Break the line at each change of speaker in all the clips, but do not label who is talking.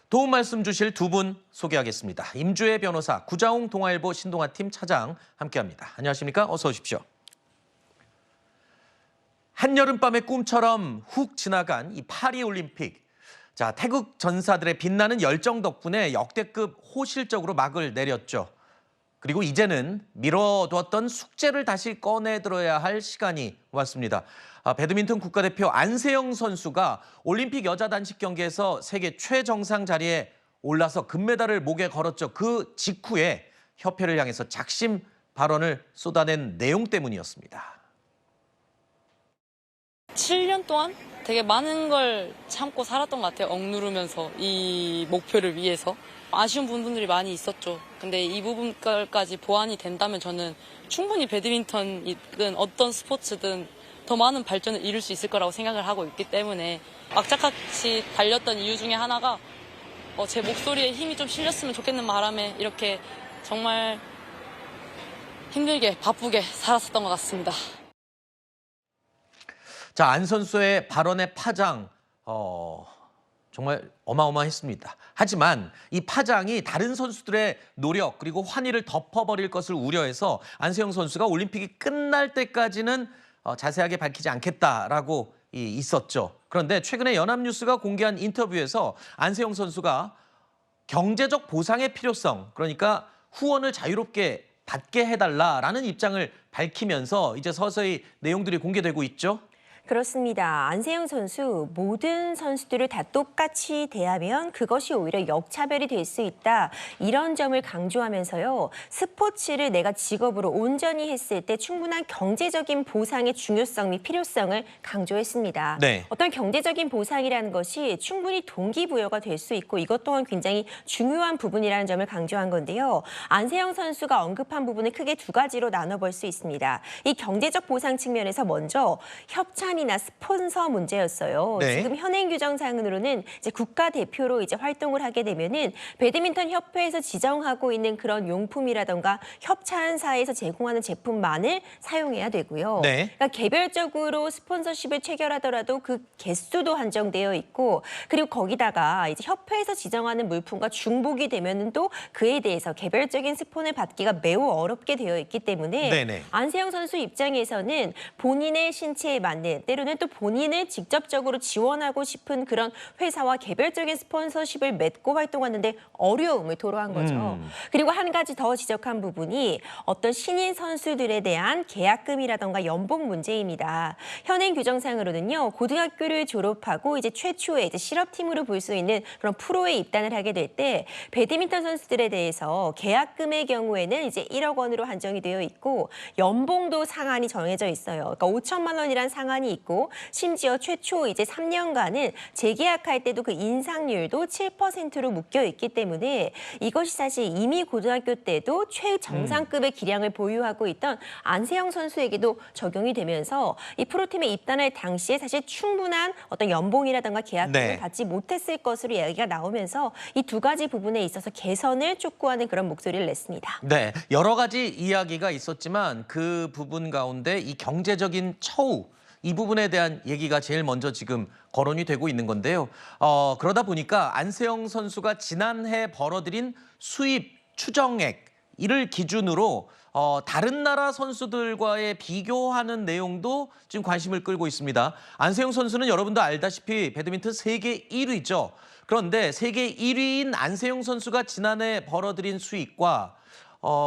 도움 말씀 주실 두 분 소개하겠습니다. 임주혜 변호사, 구자웅 동아일보 신동아팀 차장 함께합니다. 안녕하십니까? 어서 오십시오. 한여름밤의 꿈처럼 훅 지나간 이 파리올림픽. 자, 태극 전사들의 빛나는 열정 덕분에 역대급 호실적으로 막을 내렸죠. 그리고 이제는 미뤄두었던 숙제를 다시 꺼내들어야 할 시간이 왔습니다. 배드민턴 국가대표 안세영 선수가 올림픽 여자 단식 경기에서 세계 최정상 자리에 올라서 금메달을 목에 걸었죠. 그 직후에 협회를 향해서 작심 발언을 쏟아낸 내용 때문이었습니다.
7년 동안 되게 많은 걸 참고 살았던 것 같아요. 억누르면서 이 목표를 위해서. 아쉬운 부분들이 많이 있었죠. 근데 이 부분까지 보완이 된다면 저는 충분히 배드민턴이든 어떤 스포츠든 더 많은 발전을 이룰 수 있을 거라고 생각을 하고 있기 때문에 막짝같이 달렸던 이유 중에 하나가 제 목소리에 힘이 좀 실렸으면 좋겠는 바람에 이렇게 정말 힘들게 바쁘게 살았었던 것 같습니다.
자, 안 선수의 발언의 파장 정말 어마어마했습니다. 하지만 이 파장이 다른 선수들의 노력 그리고 환희를 덮어버릴 것을 우려해서 안세영 선수가 올림픽이 끝날 때까지는 자세하게 밝히지 않겠다라고 있었죠. 그런데 최근에 연합뉴스가 공개한 인터뷰에서 안세영 선수가 경제적 보상의 필요성, 그러니까 후원을 자유롭게 받게 해달라라는 입장을 밝히면서 이제 서서히 내용들이 공개되고 있죠.
그렇습니다. 안세영 선수, 모든 선수들을 다 똑같이 대하면 그것이 오히려 역차별이 될 수 있다. 이런 점을 강조하면서요. 스포츠를 내가 직업으로 온전히 했을 때 충분한 경제적인 보상의 중요성 및 필요성을 강조했습니다.
네.
어떤 경제적인 보상이라는 것이 충분히 동기부여가 될 수 있고 이것 또한 굉장히 중요한 부분이라는 점을 강조한 건데요. 안세영 선수가 언급한 부분을 크게 두 가지로 나눠볼 수 있습니다. 이 경제적 보상 측면에서 먼저 협찬 이나 스폰서 문제였어요.
네.
지금 현행 규정상으로는 이제 국가대표로 이제 활동을 하게 되면은 배드민턴 협회에서 지정하고 있는 그런 용품이라던가 협찬사에서 제공하는 제품만을 사용해야 되고요.
네.
그러니까 개별적으로 스폰서십을 체결하더라도 그 개수도 한정되어 있고 그리고 거기다가 이제 협회에서 지정하는 물품과 중복이 되면은 또 그에 대해서 개별적인 스폰을 받기가 매우 어렵게 되어 있기 때문에
네네.
안세영 선수 입장에서는 본인의 신체에 맞는 때로는 또 본인을 직접적으로 지원하고 싶은 그런 회사와 개별적인 스폰서십을 맺고 활동하는데 어려움을 토로한 거죠. 그리고 한 가지 더 지적한 부분이 어떤 신인 선수들에 대한 계약금이라던가 연봉 문제입니다. 현행 규정상으로는요, 고등학교를 졸업하고 이제 최초의 이제 실업팀으로 볼 수 있는 그런 프로에 입단을 하게 될 때 배드민턴 선수들에 대해서 계약금의 경우에는 이제 1억 원으로 한정이 되어 있고 연봉도 상한이 정해져 있어요. 그러니까 5천만 원이란 상한이 있고 심지어 최초 이제 3년간은 재계약할 때도 그 인상률도 7%로 묶여 있기 때문에 이것이 사실 이미 고등학교 때도 최정상급의 기량을 보유하고 있던 안세영 선수에게도 적용이 되면서 이 프로팀에 입단할 당시에 사실 충분한 어떤 연봉이라든가 계약금을
네.
받지 못했을 것으로 이야기가 나오면서 이 두 가지 부분에 있어서 개선을 촉구하는 그런 목소리를 냈습니다.
네, 여러 가지 이야기가 있었지만 그 부분 가운데 이 경제적인 처우, 이 부분에 대한 얘기가 제일 먼저 지금 거론이 되고 있는 건데요. 그러다 보니까 안세영 선수가 지난해 벌어들인 수입 추정액, 이를 기준으로 다른 나라 선수들과의 비교하는 내용도 지금 관심을 끌고 있습니다. 안세영 선수는 여러분도 알다시피 배드민턴 세계 1위죠. 그런데 세계 1위인 안세영 선수가 지난해 벌어들인 수익과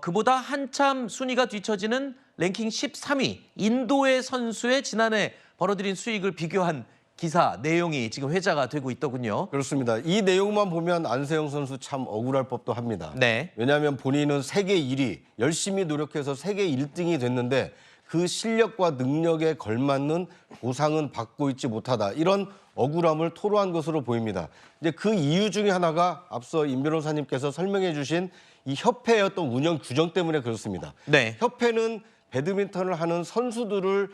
그보다 한참 순위가 뒤처지는 랭킹 13위 인도의 선수의 지난해 벌어들인 수익을 비교한 기사 내용이 지금 회자가 되고 있더군요.
그렇습니다. 이 내용만 보면 안세영 선수 참 억울할 법도 합니다.
네.
왜냐하면 본인은 세계 1위, 열심히 노력해서 세계 1등이 됐는데 그 실력과 능력에 걸맞는 보상은 받고 있지 못하다. 이런 억울함을 토로한 것으로 보입니다. 이제 그 이유 중에 하나가 앞서 임 변호사님께서 설명해 주신 이 협회의 어떤 운영 규정 때문에 그렇습니다.
네.
협회는 배드민턴을 하는 선수들을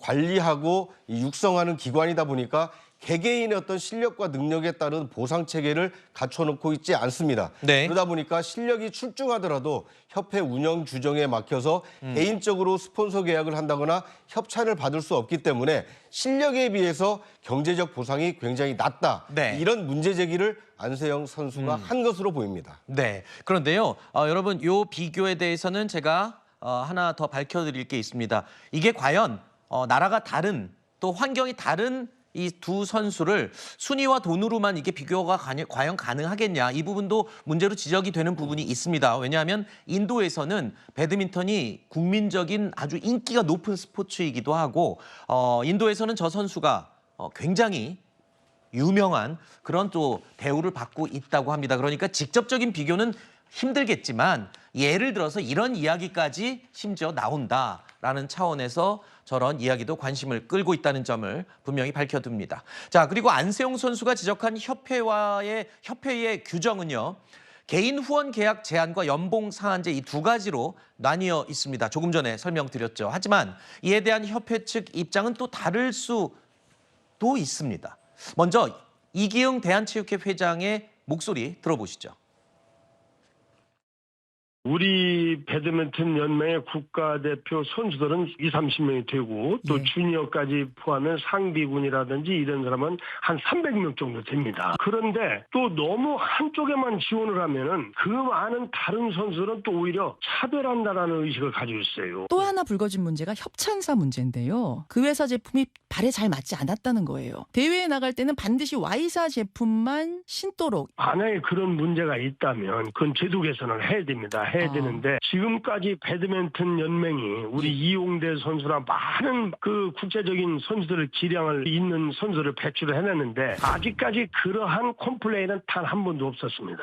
관리하고 육성하는 기관이다 보니까 개개인의 어떤 실력과 능력에 따른 보상 체계를 갖춰놓고 있지 않습니다.
네.
그러다 보니까 실력이 출중하더라도 협회 운영 규정에 막혀서 개인적으로 스폰서 계약을 한다거나 협찬을 받을 수 없기 때문에 실력에 비해서 경제적 보상이 굉장히 낮다.
네.
이런 문제 제기를 안세영 선수가 한 것으로 보입니다.
네. 그런데요, 여러분 요 비교에 대해서는 제가 하나 더 밝혀드릴 게 있습니다. 이게 과연 나라가 다른 또 환경이 다른 이 두 선수를 순위와 돈으로만 이게 비교가 과연 가능하겠냐, 이 부분도 문제로 지적이 되는 부분이 있습니다. 왜냐하면 인도에서는 배드민턴이 국민적인 아주 인기가 높은 스포츠이기도 하고 인도에서는 저 선수가 굉장히 유명한 그런 또 대우를 받고 있다고 합니다. 그러니까 직접적인 비교는 힘들겠지만 예를 들어서 이런 이야기까지 심지어 나온다라는 차원에서 저런 이야기도 관심을 끌고 있다는 점을 분명히 밝혀둡니다. 자, 그리고 안세용 선수가 지적한 협회의 규정은요, 개인 후원 계약 제한과 연봉 상한제 이 두 가지로 나뉘어 있습니다. 조금 전에 설명드렸죠. 하지만 이에 대한 협회 측 입장은 또 다를 수도 있습니다. 먼저 이기흥 대한체육회 회장의 목소리 들어보시죠.
우리 배드민턴 연맹의 국가대표 선수들은 20, 30명이 되고 또 주니어까지 포함한 상비군이라든지 이런 사람은 한 300명 정도 됩니다. 그런데 또 너무 한쪽에만 지원을 하면은 그 많은 다른 선수들은 또 오히려 차별한다라는 의식을 가지고 있어요.
또 하나 불거진 문제가 협찬사 문제인데요. 그 회사 제품이 발에 잘 맞지 않았다는 거예요. 대회에 나갈 때는 반드시 Y사 제품만 신도록.
만약에 그런 문제가 있다면 그건 제도 개선을 해야 됩니다. 해야 되는데 지금까지 배드민턴 연맹이 우리 이용대 선수나 많은 그 국제적인 선수들을 기량을 있는 선수를 배출을 해냈는데 아직까지 그러한 컴플레인은 단 한 번도 없었습니다.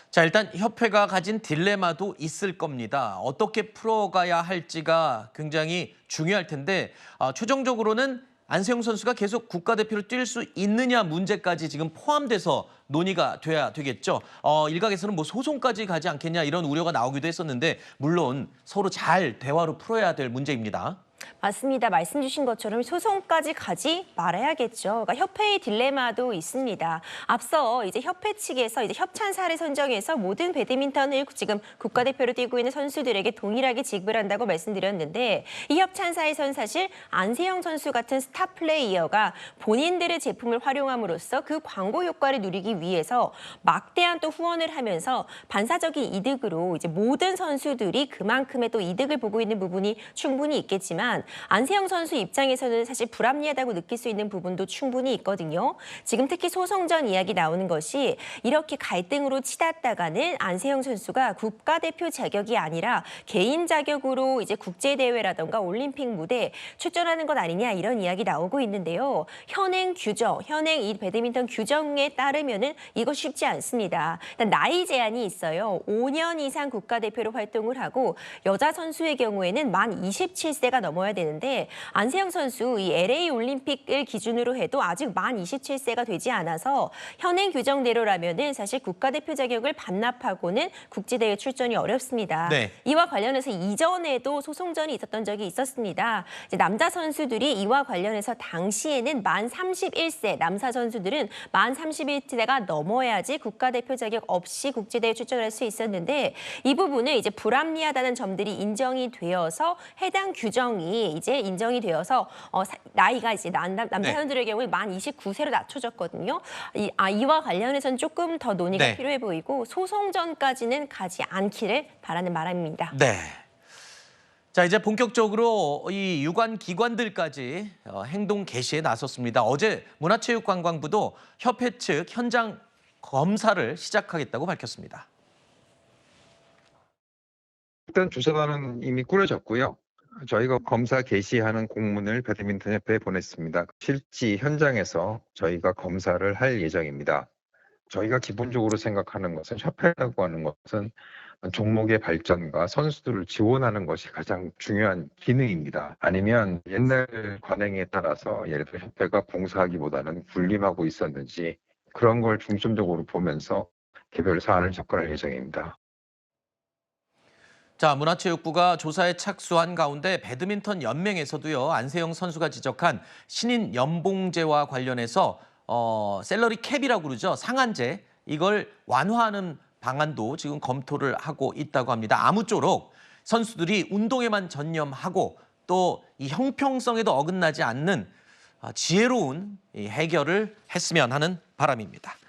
자, 일단 협회가 가진 딜레마도 있을 겁니다. 어떻게 풀어가야 할지가 굉장히 중요할 텐데 최종적으로는 안세용 선수가 계속 국가대표를 뛸 수 있느냐 문제까지 지금 포함돼서 논의가 돼야 되겠죠. 일각에서는 뭐 소송까지 가지 않겠냐 이런 우려가 나오기도 했었는데 물론 서로 잘 대화로 풀어야 될 문제입니다.
맞습니다. 말씀 주신 것처럼 소송까지 가지 말아야겠죠. 그러니까 협회의 딜레마도 있습니다. 앞서 이제 협회 측에서 이제 협찬사를 선정해서 모든 배드민턴을 지금 국가대표로 뛰고 있는 선수들에게 동일하게 지급한다고 말씀드렸는데 이 협찬사에서는 사실 안세영 선수 같은 스타 플레이어가 본인들의 제품을 활용함으로써 그 광고 효과를 누리기 위해서 막대한 또 후원을 하면서 반사적인 이득으로 이제 모든 선수들이 그만큼의 또 이득을 보고 있는 부분이 충분히 있겠지만 안세영 선수 입장에서는 사실 불합리하다고 느낄 수 있는 부분도 충분히 있거든요. 지금 특히 소송전 이야기 나오는 것이 이렇게 갈등으로 치닫다가는 안세영 선수가 국가대표 자격이 아니라 개인 자격으로 이제 국제대회라던가 올림픽 무대에 출전하는 것 아니냐 이런 이야기 나오고 있는데요. 현행 규정, 현행 이 배드민턴 규정에 따르면은 이거 쉽지 않습니다. 일단 나이 제한이 있어요. 5년 이상 국가대표로 활동을 하고 여자 선수의 경우에는 만 27세가 넘어야 되는데 안세영 선수 이 LA 올림픽을 기준으로 해도 아직 만 27세가 되지 않아서 현행 규정대로라면은 사실 국가대표 자격을 반납하고는 국제대회 출전이 어렵습니다.
네.
이와 관련해서 이전에도 소송전이 있었던 적이 있었습니다. 이제 남자 선수들이 이와 관련해서 당시에는 만 31세, 남사 선수들은 만 31세가 넘어야지 국가대표 자격 없이 국제대회 출전할 수 있었는데 이 부분을 이제 불합리하다는 점들이 인정이 되어서 해당 규정이 이제 인정이 되어서 나이가 이제 남자 선수들의 경우에 만 29세로 낮춰졌거든요. 이와 관련해서는 조금 더 논의가
네.
필요해 보이고 소송전까지는 가지 않기를 바라는 바람입니다.
네. 자, 이제 본격적으로 이 유관 기관들까지 행동 개시에 나섰습니다. 어제 문화체육관광부도 협회 측 현장 검사를 시작하겠다고 밝혔습니다.
일단 조사단은 이미 꾸려졌고요. 저희가 검사 개시하는 공문을 배드민턴협회에 보냈습니다. 실지 현장에서 저희가 검사를 할 예정입니다. 저희가 기본적으로 생각하는 것은 협회라고 하는 것은 종목의 발전과 선수들을 지원하는 것이 가장 중요한 기능입니다. 아니면 옛날 관행에 따라서 예를 들어 협회가 봉사하기보다는 군림하고 있었는지 그런 걸 중점적으로 보면서 개별 사안을 접근할 예정입니다.
자, 문화체육부가 조사에 착수한 가운데 배드민턴 연맹에서도요, 안세영 선수가 지적한 신인 연봉제와 관련해서 셀러리 캡이라고 그러죠. 상한제, 이걸 완화하는 방안도 지금 검토를 하고 있다고 합니다. 아무쪼록 선수들이 운동에만 전념하고 또 이 형평성에도 어긋나지 않는 지혜로운 이 해결을 했으면 하는 바람입니다.